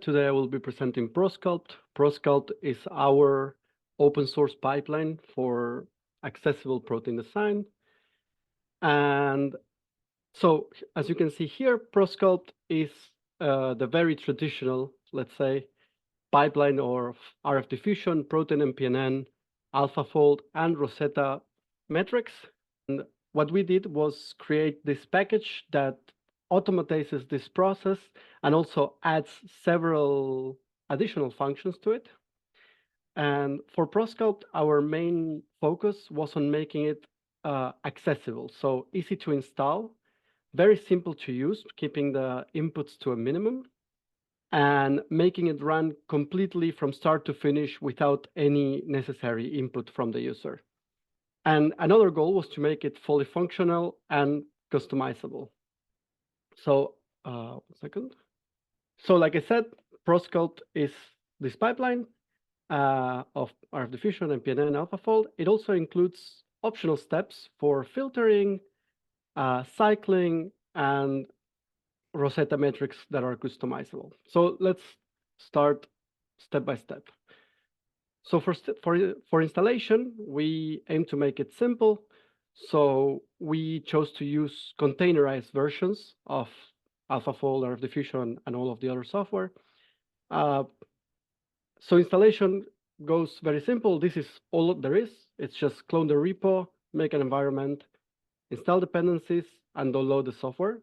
Today I will be presenting Prosculpt. Prosculpt is our open source pipeline for accessible protein design. And so as you can see here, Prosculpt is the very traditional, let's say, pipeline of RFDiffusion, ProteinMPNN, AlphaFold, and Rosetta metrics. And what we did was create this package that automatizes this process and also adds several additional functions to it. And for Prosculpt, our main focus was on making it accessible, so easy to install, very simple to use, keeping the inputs to a minimum, and making it run completely from start to finish without any necessary input from the user. And another goal was to make it fully functional and customizable. So, 1 second. So like I said, Prosculpt is this pipeline of RFDiffusion and PNN AlphaFold. It also includes optional steps for filtering, cycling, and Rosetta metrics that are customizable. So let's start step by step. So for installation, we aim to make it simple. So we chose to use containerized versions of AlphaFold, RFDiffusion, and all of the other software. So installation goes very simple. This is all there is. It's just clone the repo, make an environment, install dependencies, and download the software.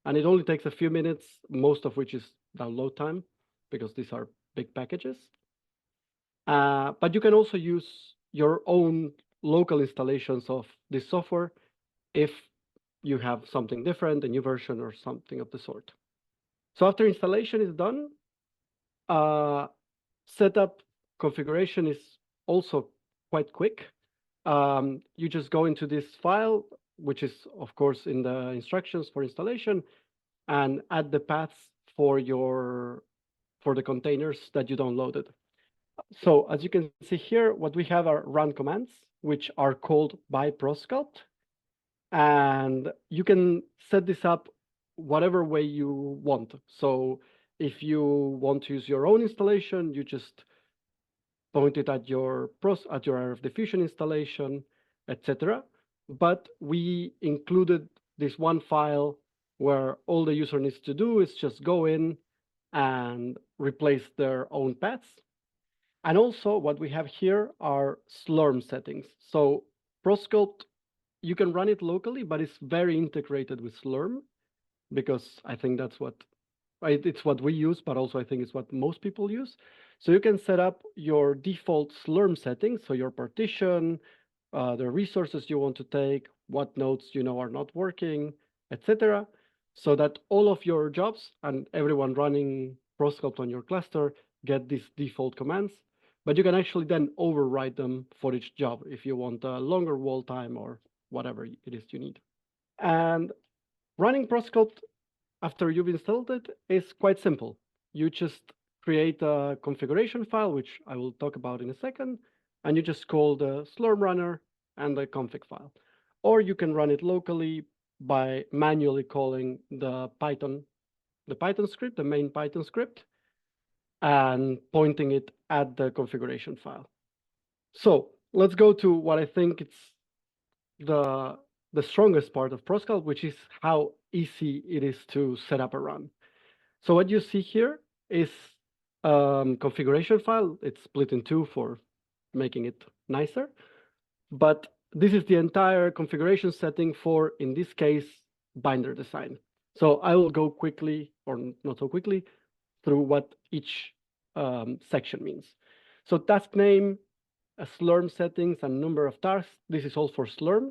And it only takes a few minutes, most of which is download time, because these are big packages. But you can also use your own local installations of this software if you have something different, a new version or something of the sort. So after installation is done, setup configuration is also quite quick. You just go into this file, which is, of course, in the instructions for installation, and add the paths for the containers that you downloaded. So as you can see here, what we have are run commands, which are called by Prosculpt. And you can set this up whatever way you want. So if you want to use your own installation, you just point it at your RFDiffusion installation, etc. But we included this one file where all the user needs to do is just go in and replace their own paths. And also what we have here are Slurm settings. So Prosculpt, you can run it locally, but it's very integrated with Slurm, because I think that's it's what we use, but also I think it's what most people use. So you can set up your default Slurm settings, so your partition, the resources you want to take, what nodes you know are not working, etc., so that all of your jobs and everyone running Prosculpt on your cluster get these default commands. But you can actually then override them for each job if you want a longer wall time or whatever it is you need. And running Prosculpt after you've installed it is quite simple. You just create a configuration file, which I will talk about in a second, and you just call the Slurm runner and the config file. Or you can run it locally by manually calling the Python script, the main Python script, and pointing it at the configuration file. So let's go to what I think it's the strongest part of Prosculpt, which is how easy it is to set up a run. So what you see here is configuration file. It's split in two for making it nicer. But this is the entire configuration setting for, in this case, binder design. So I will go quickly, or not so quickly, through what each section means. So task name, Slurm settings, and number of tasks. This is all for Slurm.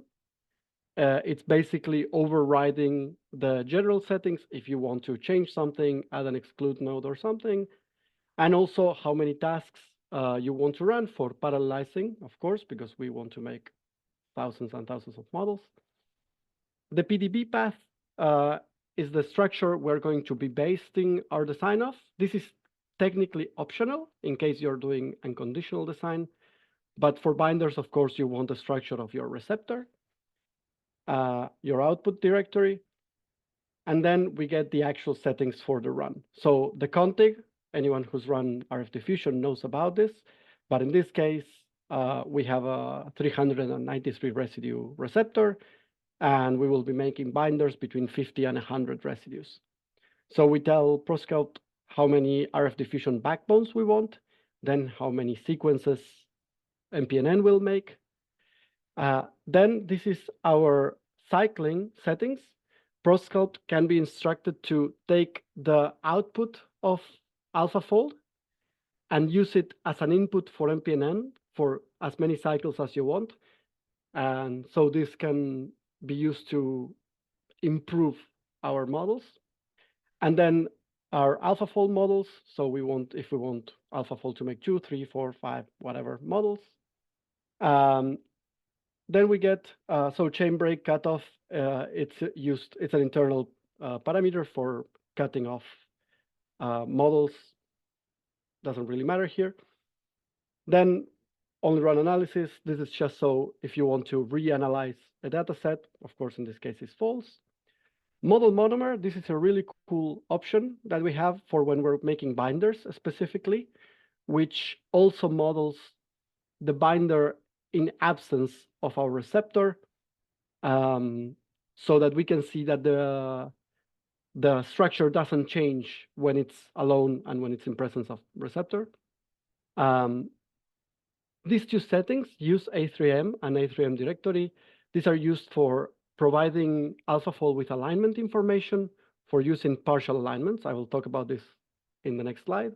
It's basically overriding the general settings if you want to change something, add an exclude node or something, and also how many tasks you want to run for parallelizing, of course, because we want to make thousands and thousands of models. The PDB path is the structure we're going to be basing our design off. This is technically optional in case you're doing unconditional design, but for binders, of course, you want the structure of your receptor, your output directory, and then we get the actual settings for the run. So the config Anyone who's run RFDiffusion knows about this. But in this case, we have a 393 residue receptor, and we will be making binders between 50 and 100 residues. So we tell Prosculpt how many RFDiffusion backbones we want, then how many sequences MPNN will make. Then this is our cycling settings. Prosculpt can be instructed to take the output of AlphaFold and use it as an input for MPNN for as many cycles as you want. And so this can be used to improve our models. And then our AlphaFold models. So if we want AlphaFold to make 2, 3, 4, 5, whatever models. Then we get, so chain break cutoff, it's an internal parameter for cutting off models. Doesn't really matter here. Then only run analysis. This is just so if you want to reanalyze a data set, of course, in this case, is false. Model monomer, this is a really cool option that we have for when we're making binders specifically, which also models the binder in absence of our receptor, so that we can see that the structure doesn't change when it's alone and when it's in presence of receptor. These two settings use A3M and A3M directory. These are used for providing AlphaFold with alignment information for use in partial alignments. I will talk about this in the next slide.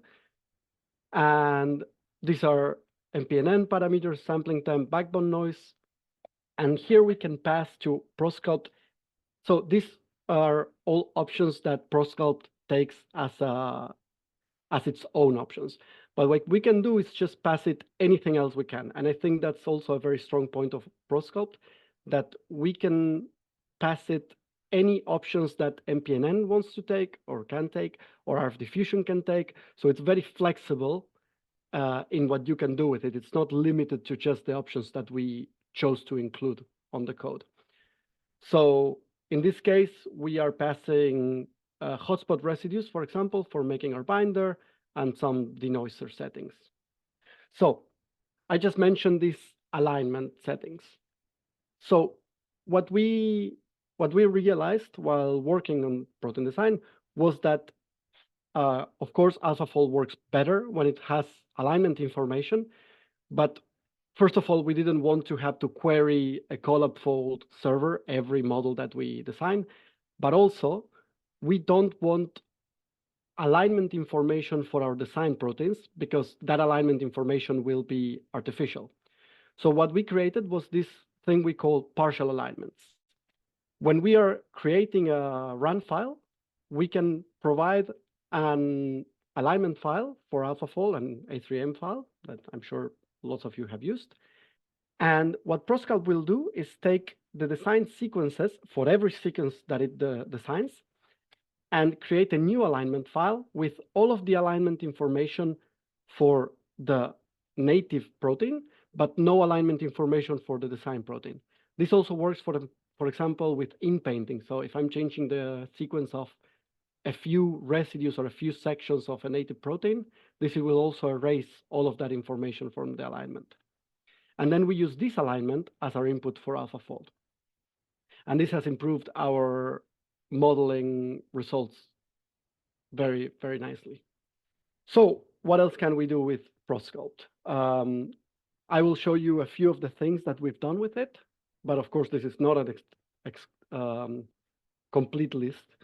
And these are MPNN parameters, sampling time, backbone noise. And here we can pass to Prosculpt. So these are all options that Prosculpt takes as its own options. But what we can do is just pass it anything else we can. And I think that's also a very strong point of Prosculpt, that we can pass it any options that MPNN wants to take or can take, or RFDiffusion can take. So it's very flexible in what you can do with it. It's not limited to just the options that we chose to include on the code. So in this case, we are passing hotspot residues, for example, for making our binder, and some denoiser settings. So I just mentioned these alignment settings. So what we realized while working on protein design was that, of course, AlphaFold works better when it has alignment information. But first of all, we didn't want to have to query a CollabFold server every model that we design. But also, we don't want alignment information for our design proteins, because that alignment information will be artificial. So what we created was this thing we call partial alignments. When we are creating a run file, we can provide an alignment file for AlphaFold and A3M file that I'm sure lots of you have used. And what Prosculpt will do is take the design sequences for every sequence that it designs and create a new alignment file with all of the alignment information for the native protein, but no alignment information for the design protein. This also works for example, with inpainting. So if I'm changing the sequence of a few residues or a few sections of a native protein, this will also erase all of that information from the alignment. And then we use this alignment as our input for AlphaFold. And this has improved our modeling results very, very nicely. So what else can we do with Prosculpt? I will show you a few of the things that we've done with it, but of course, this is not an complete list.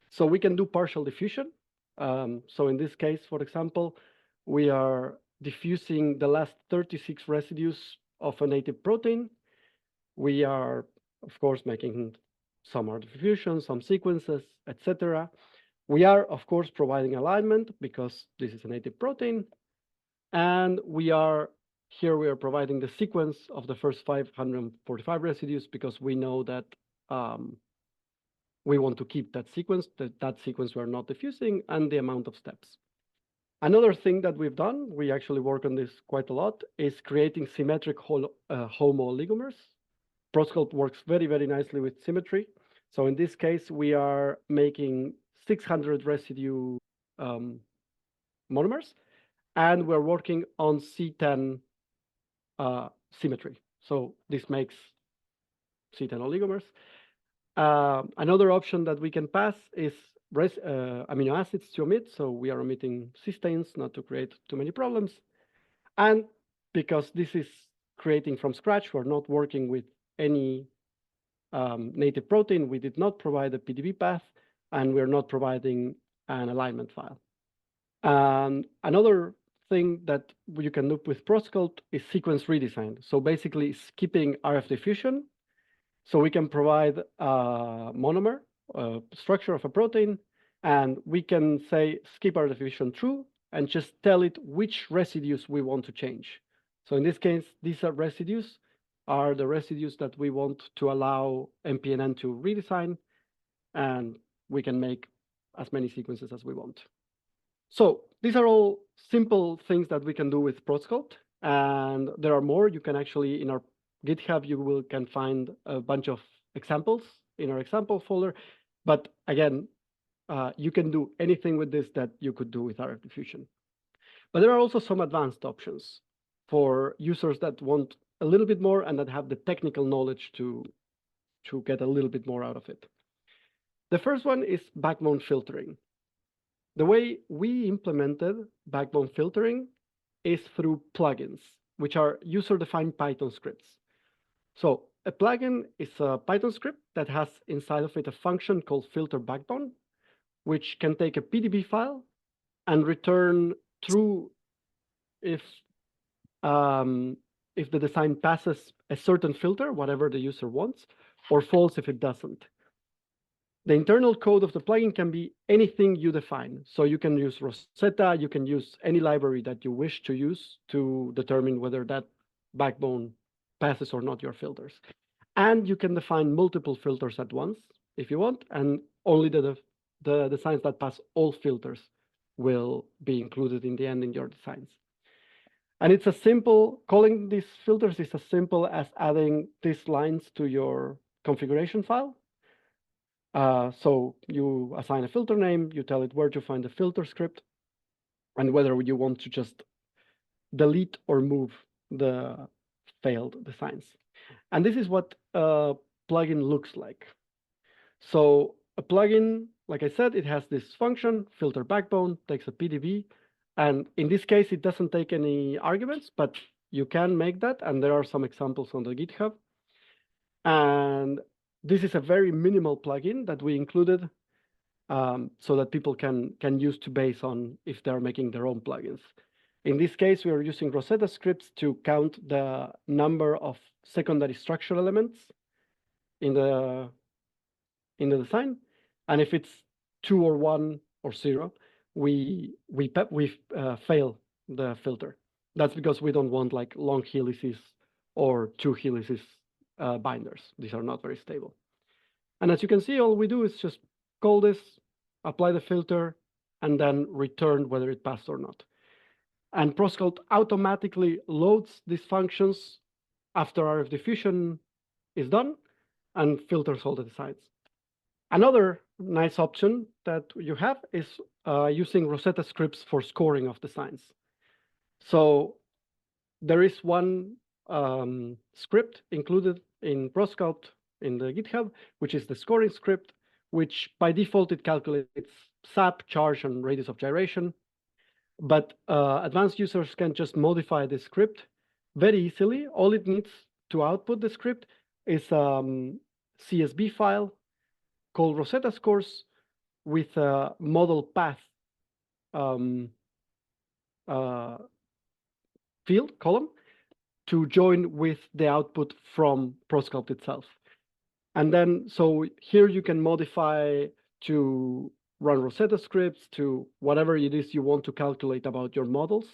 So we can do partial diffusion. So in this case, for example, we are diffusing the last 36 residues of a native protein. We are, of course, making some RFDiffusion, some sequences, etc. We are, of course, providing alignment because this is a native protein. And we are providing the sequence of the first 545 residues because we know that we want to keep that sequence we're not diffusing, and the amount of steps. Another thing that we've done, we actually work on this quite a lot, is creating symmetric homo-oligomers. Prosculpt works very, very nicely with symmetry. So in this case, we are making 600 residue monomers, and we're working on C10 symmetry. So this makes C10 oligomers. Another option that we can pass is amino acids to omit. So we are omitting cysteines not to create too many problems. And because this is creating from scratch, we're not working with any native protein. We did not provide a PDB path, and we're not providing an alignment file. Another thing that you can do with Prosculpt is sequence redesign. So basically skipping RFDiffusion. So we can provide a monomer, structure of a protein, and we can say skip RFDiffusion true and just tell it which residues we want to change. So in this case, these residues are the residues that we want to allow MPNN to redesign, and we can make as many sequences as we want. So these are all simple things that we can do with Prosculpt, and there are more. You can actually, in our GitHub, you can find a bunch of examples in our example folder. But again, you can do anything with this that you could do with RFDiffusion. But there are also some advanced options for users that want a little bit more and that have the technical knowledge to get a little bit more out of it. The first one is backbone filtering. The way we implemented backbone filtering is through plugins, which are user-defined Python scripts. So a plugin is a Python script that has inside of it a function called filter backbone, which can take a PDB file and return true if the design passes a certain filter, whatever the user wants, or false if it doesn't. The internal code of the plugin can be anything you define. So you can use Rosetta, you can use any library that you wish to use to determine whether that backbone passes or not your filters. And you can define multiple filters at once if you want, and only the designs that pass all filters will be included in the end in your designs. And it's as simple, calling these filters is as simple as adding these lines to your configuration file. So you assign a filter name, you tell it where to find the filter script, and whether you want to just delete or move the failed designs. And this is what a plugin looks like. So a plugin, like I said, it has this function, filter backbone, takes a PDB, and in this case, it doesn't take any arguments, but you can make that, and there are some examples on the GitHub. And this is a very minimal plugin that we included so that people can use to base on if they're making their own plugins. In this case, we are using Rosetta scripts to count the number of secondary structural elements in the design. And if it's 2 or 1 or 0, we fail the filter. That's because we don't want like long helices or 2 helices binders. These are not very stable. And as you can see, all we do is just call this, apply the filter, and then return whether it passed or not. And Prosculpt automatically loads these functions after RFDiffusion is done and filters all the designs. Another nice option that you have is using Rosetta scripts for scoring of designs. So there is one script included in Prosculpt in the GitHub, which is the scoring script, which by default it calculates SAP, charge, and radius of gyration. But advanced users can just modify the script very easily. All it needs to output the script is a CSV file called Rosetta scores with a model path field column to join with the output from Prosculpt itself. And then, so here you can modify to run Rosetta scripts to whatever it is you want to calculate about your models.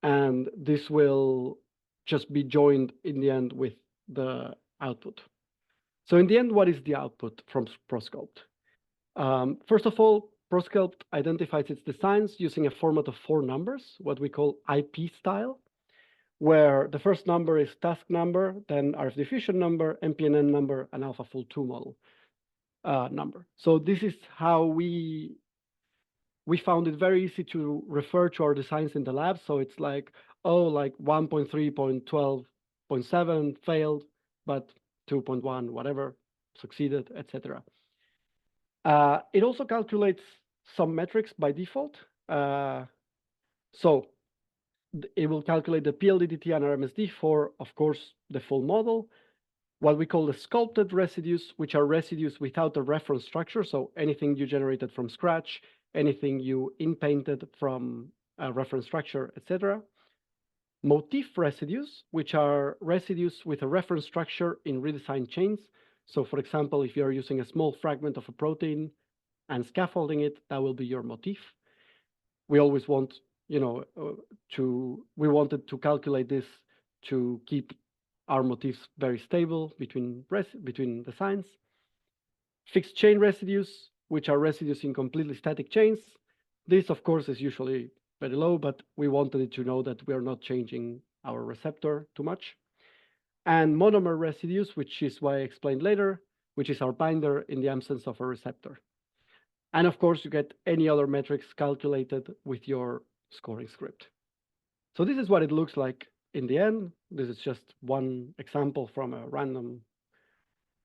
And this will just be joined in the end with the output. So in the end, what is the output from Prosculpt? First of all, Prosculpt identifies its designs using a format of 4 numbers, what we call IP style, where the first number is task number, then RFDiffusion number, MPNN number, and AlphaFold2 model number. So this is how we we found it very easy to refer to our designs in the lab. So it's like, oh, like 1.3.12.7 failed, but 2.1, whatever, succeeded, etc. It also calculates some metrics by default. So it will calculate the PLDDT and RMSD for, of course, the full model. What we call the sculpted residues, which are residues without a reference structure. So anything you generated from scratch, anything you in-painted from a reference structure, etc. Motif residues, which are residues with a reference structure in redesigned chains. So for example, if you're using a small fragment of a protein and scaffolding it, that will be your motif. We always want, we wanted to calculate this to keep our motifs very stable between designs. Fixed chain residues, which are residues in completely static chains. This, of course, is usually very low, but we wanted it to know that we are not changing our receptor too much. And monomer residues, which is what I explained later, which is our binder in the absence of a receptor. And of course, you get any other metrics calculated with your scoring script. So this is what it looks like in the end. This is just one example from a random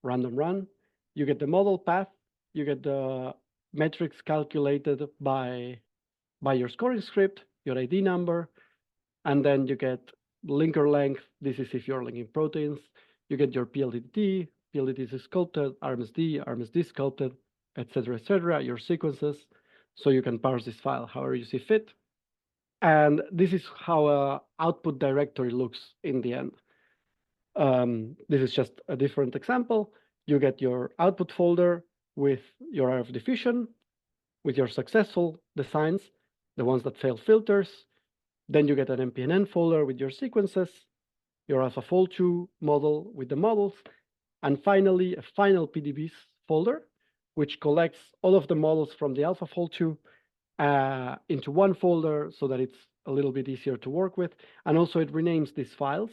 run. You get the model path, you get the metrics calculated by your scoring script, your ID number, and then you get linker length. This is if you're linking proteins. You get your PLDT, PLDT is sculpted, RMSD sculpted, etc., your sequences, so you can parse this file however you see fit. And this is how an output directory looks in the end. This is just a different example. You get your output folder with your RFDiffusion, with your successful designs, the ones that fail filters. Then you get an MPNN folder with your sequences, your AlphaFold2 model with the models, and finally a final PDBs folder, which collects all of the models from the AlphaFold2 into one folder so that it's a little bit easier to work with. And also it renames these files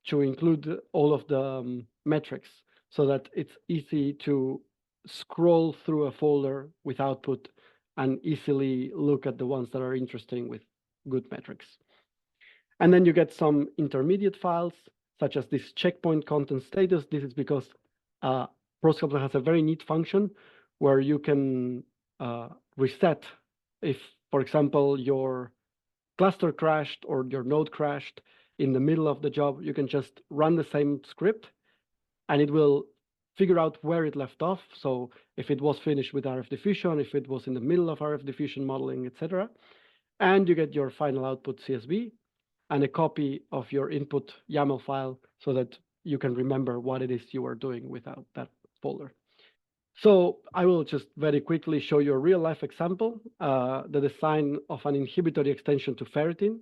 to include all of the metrics so that it's easy to scroll through a folder with output and easily look at the ones that are interesting with good metrics. And then you get some intermediate files, such as this checkpoint content status. This is because Prosculpt has a very neat function where you can reset if, for example, your cluster crashed or your node crashed in the middle of the job. You can just run the same script and it will figure out where it left off. So if it was finished with RFDiffusion, if it was in the middle of RFDiffusion modeling, etc. And you get your final output CSV and a copy of your input YAML file so that you can remember what it is you are doing without that folder. So I will just very quickly show you a real-life example, the design of an inhibitory extension to ferritin.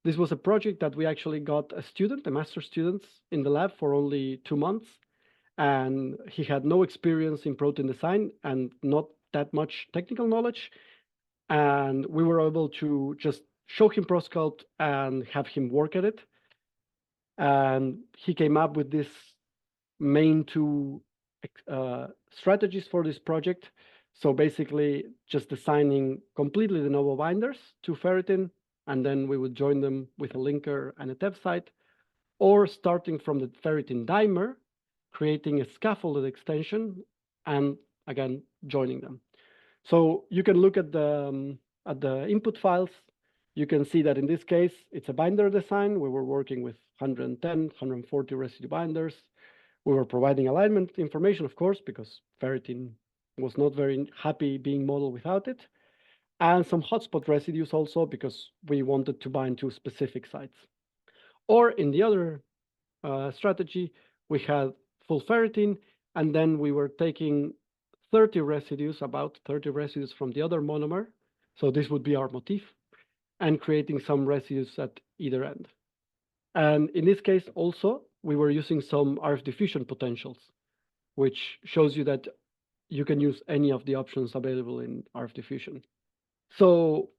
This was a project that we actually got a master student in the lab for only 2 months, and he had no experience in protein design and not that much technical knowledge. And we were able to just show him Prosculpt and have him work at it. And he came up with this main two strategies for this project. So basically just designing completely de novo binders to ferritin, and then we would join them with a linker and a TEV site, or starting from the ferritin dimer, creating a scaffolded extension, and again, joining them. So you can look at the input files. You can see that in this case, it's a binder design. We were working with 110, 140 residue binders. We were providing alignment information, of course, because ferritin was not very happy being modeled without it. And some hotspot residues also, because we wanted to bind to specific sites. Or in the other strategy, we had full ferritin, and then we were taking 30 residues, about 30 residues from the other monomer. So this would be our motif, and creating some residues at either end. And in this case also, we were using some RFDiffusion potentials, which shows you that you can use any of the options available in RFDiffusion. So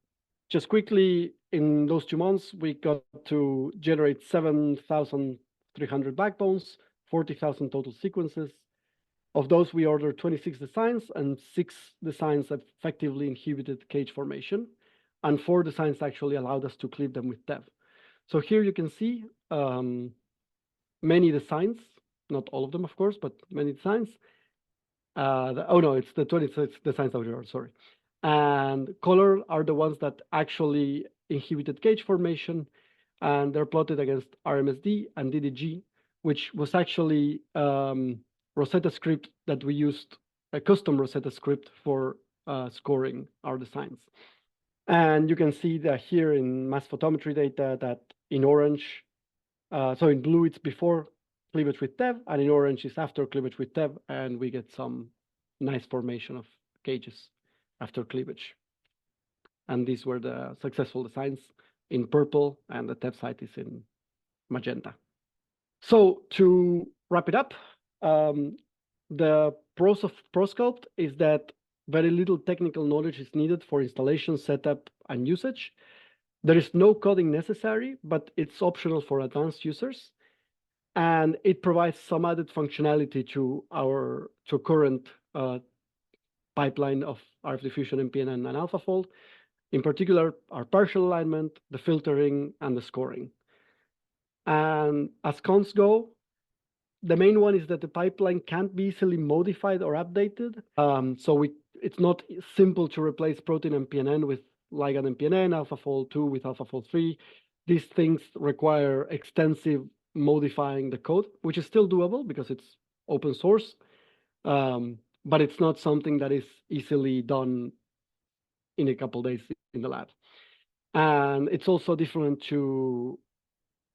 just quickly, in those 2 months, we got to generate 7,300 backbones, 40,000 total sequences, Of those, we ordered 26 designs, and 6 designs effectively inhibited cage formation, and 4 designs actually allowed us to clip them with dev. So here you can see many designs, not all of them, of course, but many designs. Oh no, it's the 26 designs that we ordered, sorry. And color are the ones that actually inhibited cage formation, and they're plotted against RMSD and DDG, which was actually Rosetta script that we used, a custom Rosetta script for scoring our designs. And you can see that here in mass photometry data that in orange, so in blue it's before cleavage with dev, and in orange is after cleavage with dev, and we get some nice formation of cages after cleavage. And these were the successful designs in purple, and the dev site is in magenta. So to wrap it up, the pros of Prosculpt is that very little technical knowledge is needed for installation, setup, and usage. There is no coding necessary, but it's optional for advanced users. And it provides some added functionality to our current pipeline of RFDiffusion, MPNN, and AlphaFold. In particular, our partial alignment, the filtering, and the scoring. And as cons go, the main one is that the pipeline can't be easily modified or updated. So it's not simple to replace ProteinMPNN with ligand MPNN, AlphaFold 2 with AlphaFold 3. These things require extensive modifying the code, which is still doable because it's open source, but it's not something that is easily done in a couple days in the lab. And it's also different to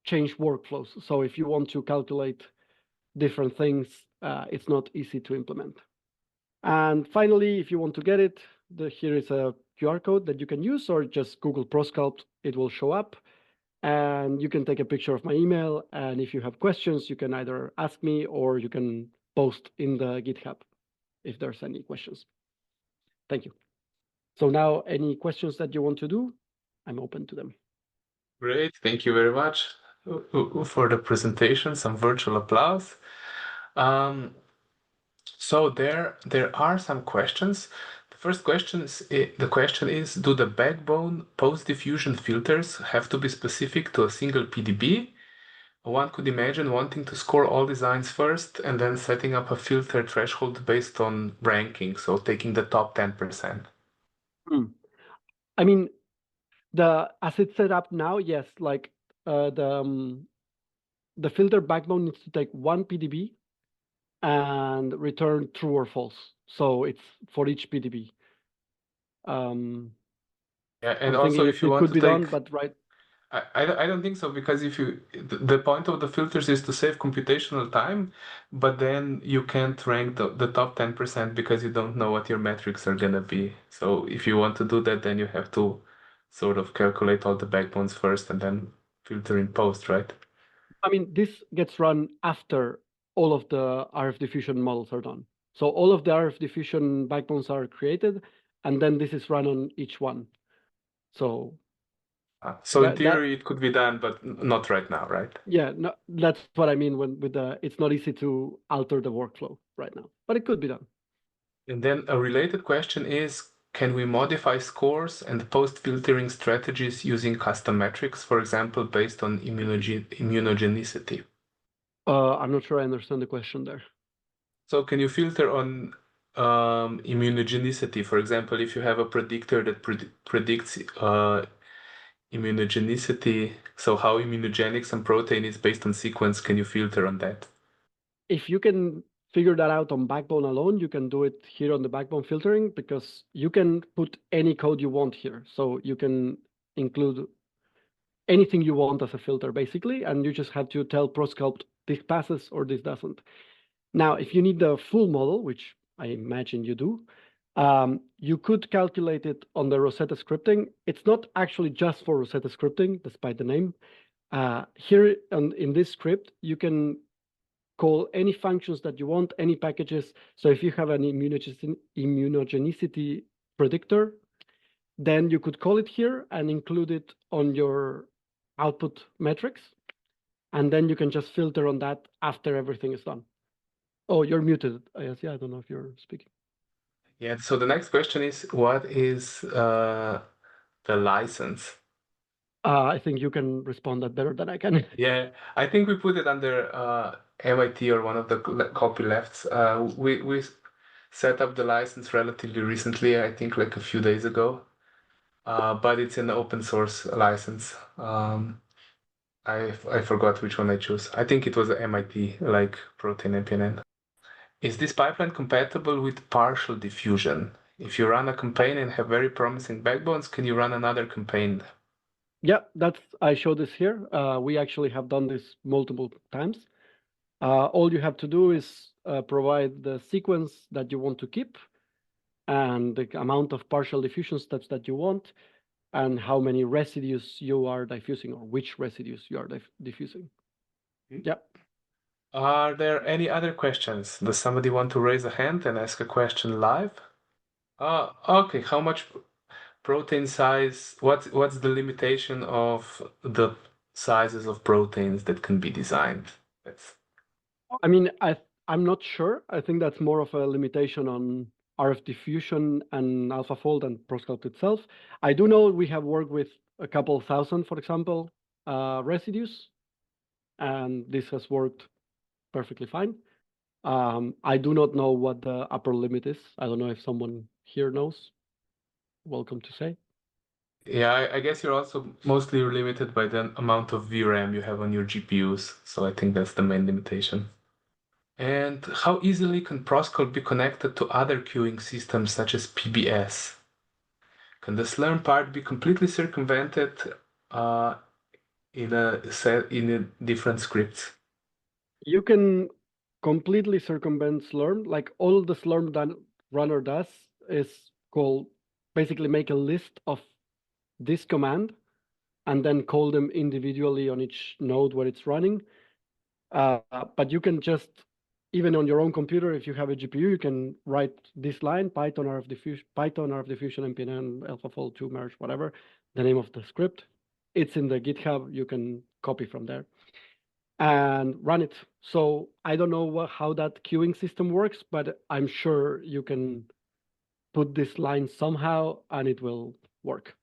change workflows. So if you want to calculate different things, it's not easy to implement. And finally, if you want to get it, here is a QR code that you can use, or just Google Prosculpt, it will show up. And you can take a picture of my email. And if you have questions, you can either ask me or you can post in the GitHub if there's any questions. Thank you. So now any questions that you want to do, I'm open to them. Great. Thank you very much for the presentation. Some virtual applause. So there are some questions. The first question is, do the backbone post-diffusion filters have to be specific to a single PDB? One could imagine wanting to score all designs first and then setting up a filter threshold based on ranking, so taking the top 10%. I mean, as it's set up now, yes, like the filter backbone needs to take one PDB and return true or false. So it's for each PDB. Yeah, and I'm also if you it want could to be take, done, but right. I don't think so, because if you the point of the filters is to save computational time, but then you can't rank the top 10% because you don't know what your metrics are gonna be. So if you want to do that, then you have to sort of calculate all the backbones first and then filter in post, right? I mean, this gets run after all of the RFDiffusion models are done. So all of the RFDiffusion backbones are created, and then this is run on each one. So So in theory, it could be done, but not right now, right? Yeah, no, that's what I mean with the, it's not easy to alter the workflow right now, but it could be done. And then a related question is, can we modify scores and post-filtering strategies using custom metrics, for example, based on immunogenicity? I'm not sure I understand the question there. So can you filter on immunogenicity? For example, if you have a predictor that predicts immunogenicity, so how immunogenic some protein is based on sequence, can you filter on that? If you can figure that out on Backbone alone, you can do it here on the Backbone filtering, because you can put any code you want here. So you can include anything you want as a filter, basically, and you just have to tell Prosculpt this passes or this doesn't. Now, if you need the full model, which I imagine you do, you could calculate it on the Rosetta scripting. It's not actually just for Rosetta scripting, despite the name. Here in this script, you can call any functions that you want, any packages. So if you have an immunogenicity predictor, then you could call it here and include it on your output metrics. And then you can just filter on that after everything is done. Oh, you're muted. Yes, yeah, I don't know if you're speaking. Yeah, so the next question is, what is the license? I think you can respond that better than I can. Yeah, I think we put it under MIT or one of the copylefts. We set up the license relatively recently, I think like a few days ago. But it's an open source license. I forgot which one I chose. I think it was a MIT, like ProteinMPNN. Is this pipeline compatible with partial diffusion? If you run a campaign and have very promising backbones, can you run another campaign? Yeah, I show this here. We actually have done this multiple times. All you have to do is provide the sequence that you want to keep and the amount of partial diffusion steps that you want and how many residues you are diffusing or which residues you are diffusing. Yeah. Are there any other questions? Does somebody want to raise a hand and ask a question live? Okay. How much protein size? What's the limitation of the sizes of proteins that can be designed? That's I mean, I'm not sure. I think that's more of a limitation on RFDiffusion and AlphaFold and Prosculpt itself. I do know we have worked with a couple thousand, for example, residues, and this has worked perfectly fine. I do not know what the upper limit is. I don't know if someone here knows. Welcome to say. Yeah, I guess you're also mostly limited by the amount of VRAM you have on your GPUs. So I think that's the main limitation. And how easily can Prosculpt be connected to other queuing systems such as PBS? Can the Slurm part be completely circumvented in a different scripts? You can completely circumvent Slurm. Like all the Slurm runner does is call basically make a list of this command and then call them individually on each node where it's running. But you can just, even on your own computer, if you have a GPU, you can write this line, Python RFDiffusion, MPNN, AlphaFold 2 merge, whatever, the name of the script. It's in the GitHub. You can copy from there and run it. So I don't know how that queuing system works, but I'm sure you can put this line somehow and it will work.